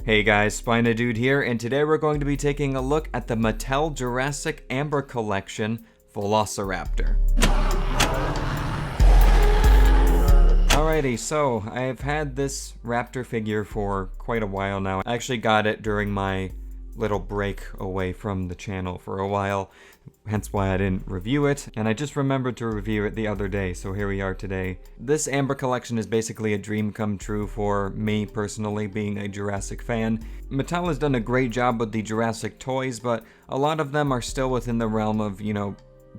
Hey guys, SpinoDude here, and today we're going to be taking a look at the Mattel Jurassic Amber Collection Velociraptor. Alrighty, so I've had this Raptor figure for quite a while now. I actually got it during my little break away from the channel for a while, hence why I didn't review it, and I just remembered to review it the other day, so here we are today. This Amber collection is basically a dream come true for me personally, being a Jurassic fan. Mattel has done a great job with the Jurassic toys, but a lot of them are still within the realm of,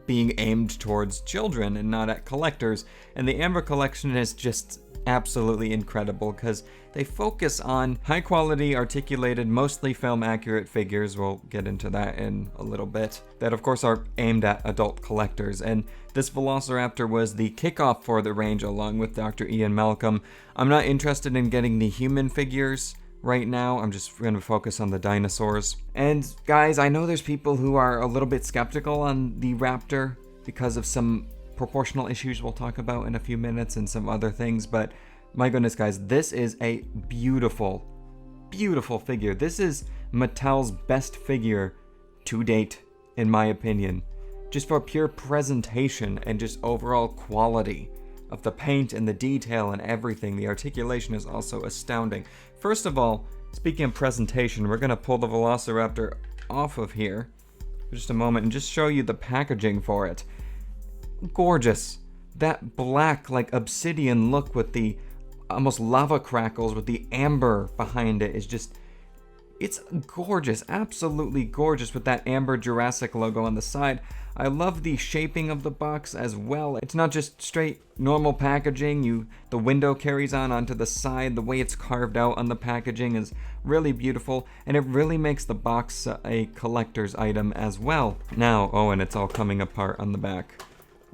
being aimed towards children and not at collectors, and the Amber collection is just absolutely incredible because they focus on high quality, articulated, mostly film accurate figures. We'll get into that in a little bit, that of course are aimed at adult collectors, and this Velociraptor was the kickoff for the range along with Dr. Ian Malcolm. I'm not interested in getting the human figures right now, I'm just going to focus on the dinosaurs. And guys, I know there's people who are a little bit skeptical on the Raptor because of some proportional issues we'll talk about in a few minutes and some other things, but my goodness guys, this is a beautiful, beautiful figure. This is Mattel's best figure to date, in my opinion. Just for pure presentation and just overall quality of the paint and the detail and everything. The articulation is also astounding. First of all, speaking of presentation, we're going to pull the Velociraptor off of here for just a moment and just show you the packaging for it. Gorgeous. That black, like obsidian look with the almost lava crackles with the amber behind it is just, it's gorgeous, absolutely gorgeous with that Amber Jurassic logo on the side. I love the shaping of the box as well. It's not just straight normal packaging. The window carries onto the side. The way it's carved out on the packaging is really beautiful, and it really makes the box a collector's item as well. Now, and it's all coming apart on the back.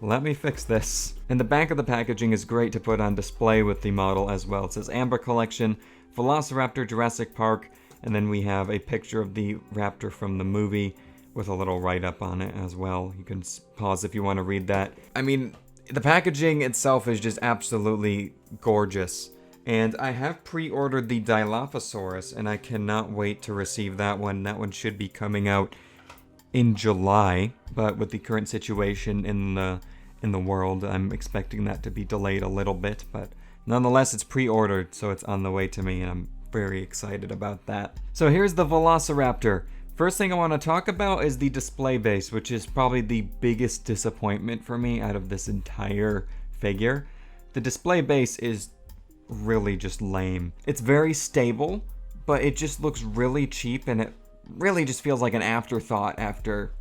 Let me fix this. And the back of the packaging is great to put on display with the model as well. It says Amber Collection, Velociraptor, Jurassic Park, and then we have a picture of the Raptor from the movie with a little write-up on it as well. You can pause if you want to read that. I mean, the packaging itself is just absolutely gorgeous. And I have pre-ordered the Dilophosaurus, and I cannot wait to receive that one. That one should be coming out in July, but with the current situation in the world, I'm expecting that to be delayed a little bit, but nonetheless, it's pre-ordered, so it's on the way to me, and I'm very excited about that. So here's the Velociraptor. First thing I want to talk about is the display base, which is probably the biggest disappointment for me out of this entire figure. The display base is really just lame. It's very stable, but it just looks really cheap, and it really just feels like an afterthought after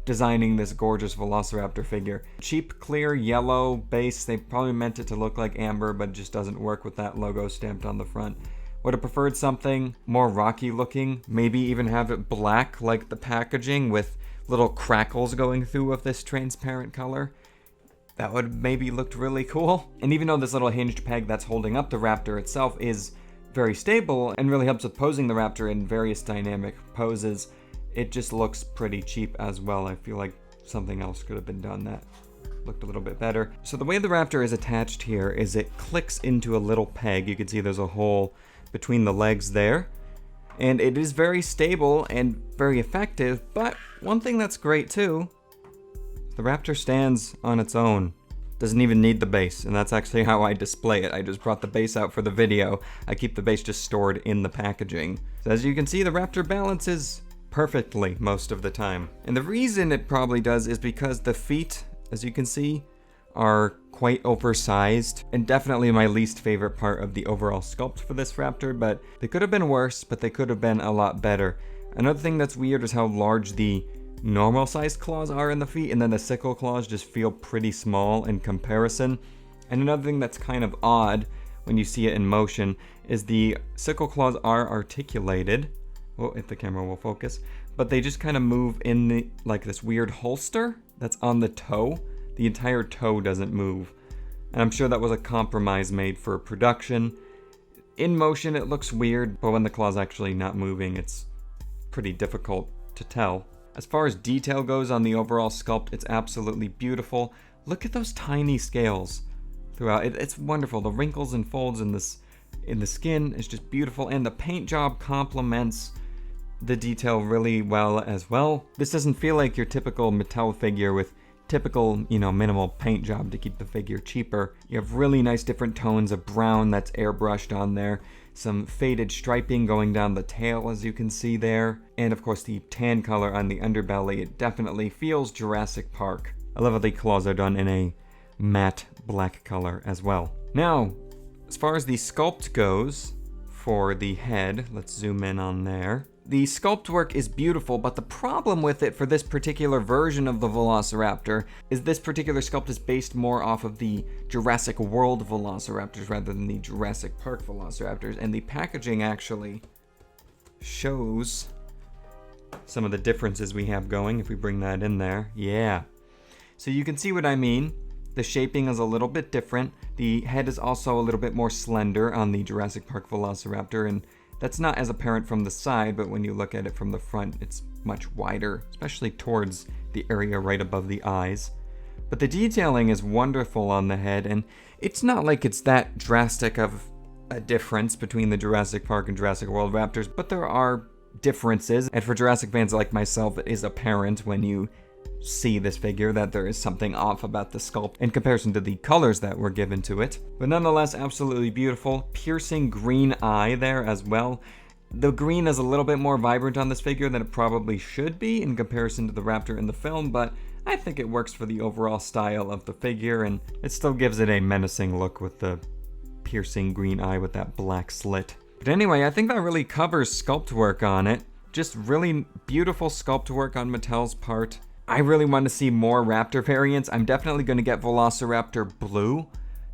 designing this gorgeous Velociraptor figure. Cheap, clear, yellow base. They probably meant it to look like amber, but it just doesn't work with that logo stamped on the front. Would have preferred something more rocky looking, maybe even have it black like the packaging with little crackles going through of this transparent color. That would maybe looked really cool. And even though this little hinged peg that's holding up the Raptor itself is very stable and really helps with posing the Raptor in various dynamic poses, it just looks pretty cheap as well. I feel like something else could have been done that looked a little bit better. So the way the Raptor is attached here is it clicks into a little peg. You can see there's a hole between the legs there, and it is very stable and very effective. But one thing that's great too, the Raptor stands on its own, doesn't even need the base, and that's actually how I display it. I just brought the base out for the video. I keep the base just stored in the packaging. So as you can see, the Raptor balances perfectly most of the time, and the reason it probably does is because the feet, as you can see, are quite oversized, and definitely my least favorite part of the overall sculpt for this Raptor, but they could have been worse, but they could have been a lot better. Another thing that's weird is how large the normal sized claws are in the feet, and then the sickle claws just feel pretty small in comparison. And another thing that's kind of odd when you see it in motion is the sickle claws are articulated. Oh, if the camera will focus, but they just kind of move in like this weird holster that's on the toe. The entire toe doesn't move, and I'm sure that was a compromise made for production. In motion it looks weird, but when the claw's actually not moving, it's pretty difficult to tell. As far as detail goes on the overall sculpt, it's absolutely beautiful. Look at those tiny scales throughout. It's wonderful. The wrinkles and folds in this in the skin is just beautiful, and the paint job complements the detail really well as well. This doesn't feel like your typical Mattel figure with typical, minimal paint job to keep the figure cheaper. You have really nice different tones of brown that's airbrushed on there, some faded striping going down the tail as you can see there, and of course the tan color on the underbelly. It definitely feels Jurassic Park. I love how the claws are done in a matte black color as well. Now, as far as the sculpt goes for the head, let's zoom in on there. The sculpt work is beautiful, but the problem with it for this particular version of the Velociraptor is this particular sculpt is based more off of the Jurassic World Velociraptors rather than the Jurassic Park Velociraptors, and the packaging actually shows some of the differences we have going if we bring that in there. Yeah. So you can see what I mean. The shaping is a little bit different. The head is also a little bit more slender on the Jurassic Park Velociraptor, and that's not as apparent from the side, but when you look at it from the front, it's much wider, especially towards the area right above the eyes. But the detailing is wonderful on the head, and it's not like it's that drastic of a difference between the Jurassic Park and Jurassic World Raptors, but there are differences, and for Jurassic fans like myself, it is apparent when you see this figure that there is something off about the sculpt in comparison to the colors that were given to it. But nonetheless, absolutely beautiful. Piercing green eye there as well. The green is a little bit more vibrant on this figure than it probably should be in comparison to the Raptor in the film, but I think it works for the overall style of the figure, and it still gives it a menacing look with the piercing green eye with that black slit. But anyway, I think that really covers sculpt work on it. Just really beautiful sculpt work on Mattel's part. I really want to see more Raptor variants. I'm definitely going to get Velociraptor Blue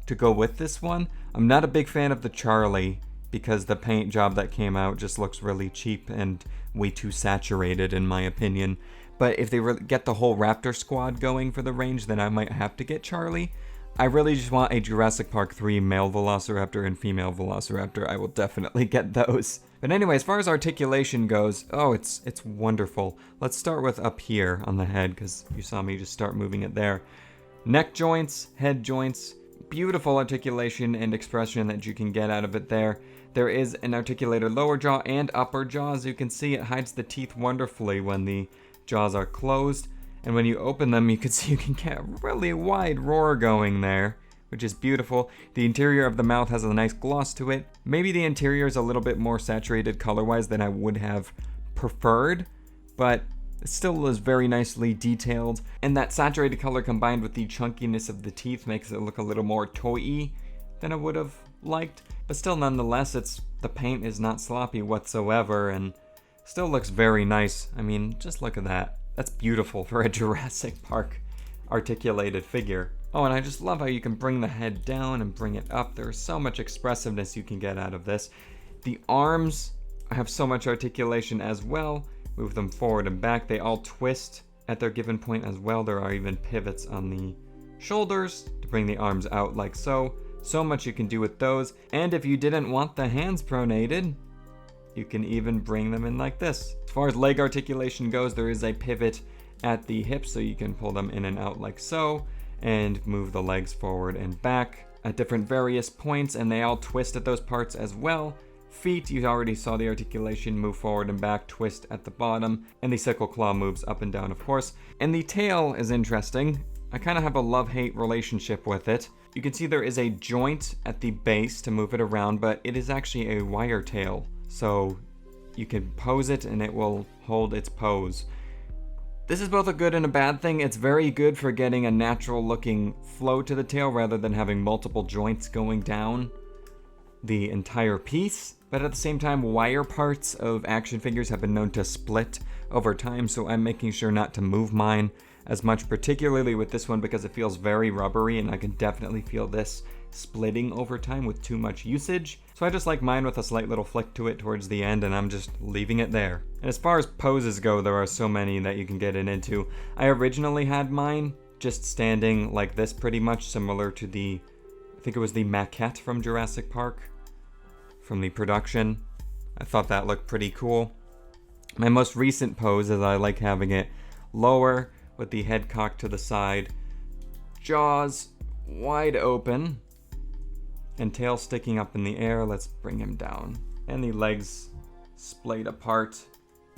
to go with this one. I'm not a big fan of the Charlie because the paint job that came out just looks really cheap and way too saturated in my opinion. But if they get the whole Raptor squad going for the range, then I might have to get Charlie. I really just want a Jurassic Park 3 male Velociraptor and female Velociraptor. I will definitely get those. But anyway, as far as articulation goes, oh, it's wonderful. Let's start with up here on the head, because you saw me just start moving it there. Neck joints, head joints, beautiful articulation and expression that you can get out of it there. There is an articulated lower jaw and upper jaw. As you can see, it hides the teeth wonderfully when the jaws are closed. And when you open them, you can see you can get a really wide roar going there, which is beautiful. The interior of the mouth has a nice gloss to it. Maybe the interior is a little bit more saturated color-wise than I would have preferred, but it still is very nicely detailed. And that saturated color combined with the chunkiness of the teeth makes it look a little more toy-y than I would have liked. But still, nonetheless, the paint is not sloppy whatsoever and still looks very nice. I mean, just look at that. That's beautiful for a Jurassic Park articulated figure. Oh, and I just love how you can bring the head down and bring it up. There's so much expressiveness you can get out of this. The arms have so much articulation as well. Move them forward and back. They all twist at their given point as well. There are even pivots on the shoulders to bring the arms out like so. So much you can do with those. And if you didn't want the hands pronated, you can even bring them in like this. As far as leg articulation goes, there is a pivot at the hips, so you can pull them in and out like so, and move the legs forward and back at different various points, and they all twist at those parts as well. Feet, you already saw the articulation, move forward and back, twist at the bottom, and the sickle claw moves up and down, of course. And the tail is interesting. I kind of have a love-hate relationship with it. You can see there is a joint at the base to move it around, but it is actually a wire tail. So you can pose it and it will hold its pose. This is both a good and a bad thing. It's very good for getting a natural looking flow to the tail rather than having multiple joints going down the entire piece. But at the same time, wire parts of action figures have been known to split over time, so I'm making sure not to move mine as much, particularly with this one because it feels very rubbery and I can definitely feel this splitting over time with too much usage. So I just like mine with a slight little flick to it towards the end, and I'm just leaving it there. And as far as poses go, there are so many that you can get it into. I originally had mine just standing like this, pretty much similar to I think it was the maquette from Jurassic Park, from the production. I thought that looked pretty cool. My most recent pose is I like having it lower with the head cocked to the side, jaws wide open, and tail sticking up in the air. Let's bring him down. And the legs splayed apart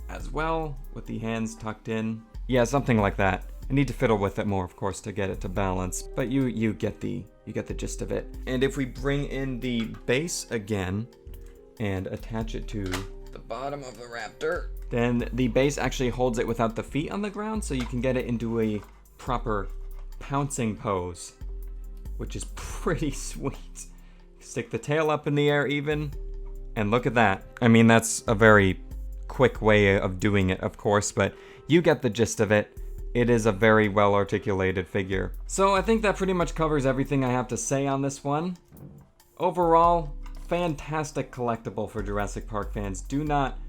as well, with the hands tucked in. Yeah, something like that. I need to fiddle with it more, of course, to get it to balance, but you get the gist of it. And if we bring in the base again and attach it to the bottom of the Raptor, then the base actually holds it without the feet on the ground, so you can get it into a proper pouncing pose, which is pretty sweet. Stick the tail up in the air even, and look at that. I mean, that's a very quick way of doing it, of course, but you get the gist of it. It is a very well articulated figure. So I think that pretty much covers everything I have to say on this one. Overall, fantastic collectible for Jurassic Park fans. Do not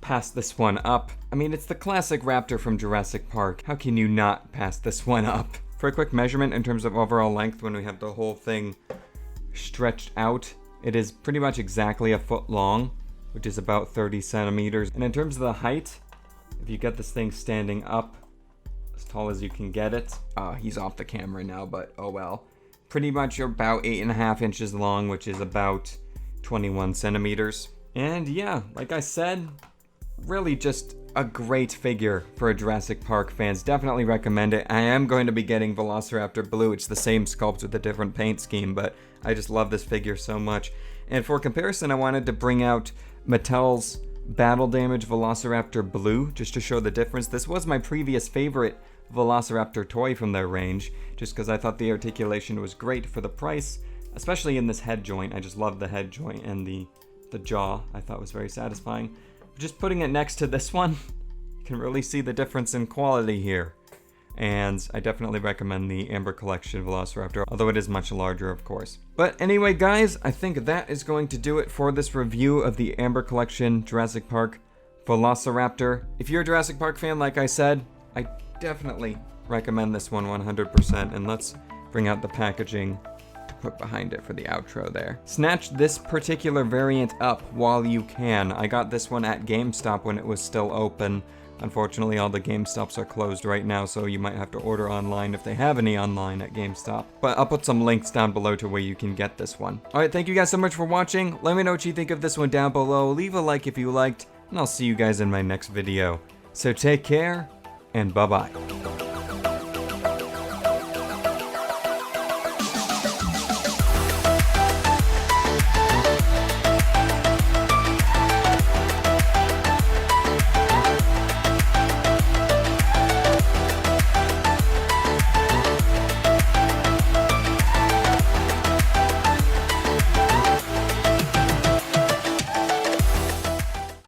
pass this one up. I mean, it's the classic Raptor from Jurassic Park. How can you not pass this one up? For a quick measurement in terms of overall length, when we have the whole thing stretched out, it is pretty much exactly a foot long, which is about 30 centimeters. And in terms of the height, if you get this thing standing up as tall as you can get it, he's off the camera now, but oh well. Pretty much about 8.5 inches long, which is about 21 centimeters. And yeah, like I said, really just a great figure for Jurassic Park fans. Definitely recommend it. I am going to be getting Velociraptor Blue. It's the same sculpt with a different paint scheme, but I just love this figure so much. And for comparison, I wanted to bring out Mattel's Battle Damage Velociraptor Blue, just to show the difference. This was my previous favorite Velociraptor toy from their range, just because I thought the articulation was great for the price, especially in this head joint. I just love the head joint, and the jaw I thought was very satisfying. Just putting it next to this one, you can really see the difference in quality here. And I definitely recommend the Amber Collection Velociraptor, although it is much larger, of course. But anyway, guys, I think that is going to do it for this review of the Amber Collection Jurassic Park Velociraptor. If you're a Jurassic Park fan, like I said, I definitely recommend this one 100%. And let's bring out the packaging to put behind it for the outro there. Snatch this particular variant up while you can. I got this one at GameStop when it was still open. Unfortunately, all the GameStops are closed right now, so you might have to order online if they have any online at GameStop. But I'll put some links down below to where you can get this one. Alright, thank you guys so much for watching. Let me know what you think of this one down below. Leave a like if you liked, and I'll see you guys in my next video. So take care, and bye-bye.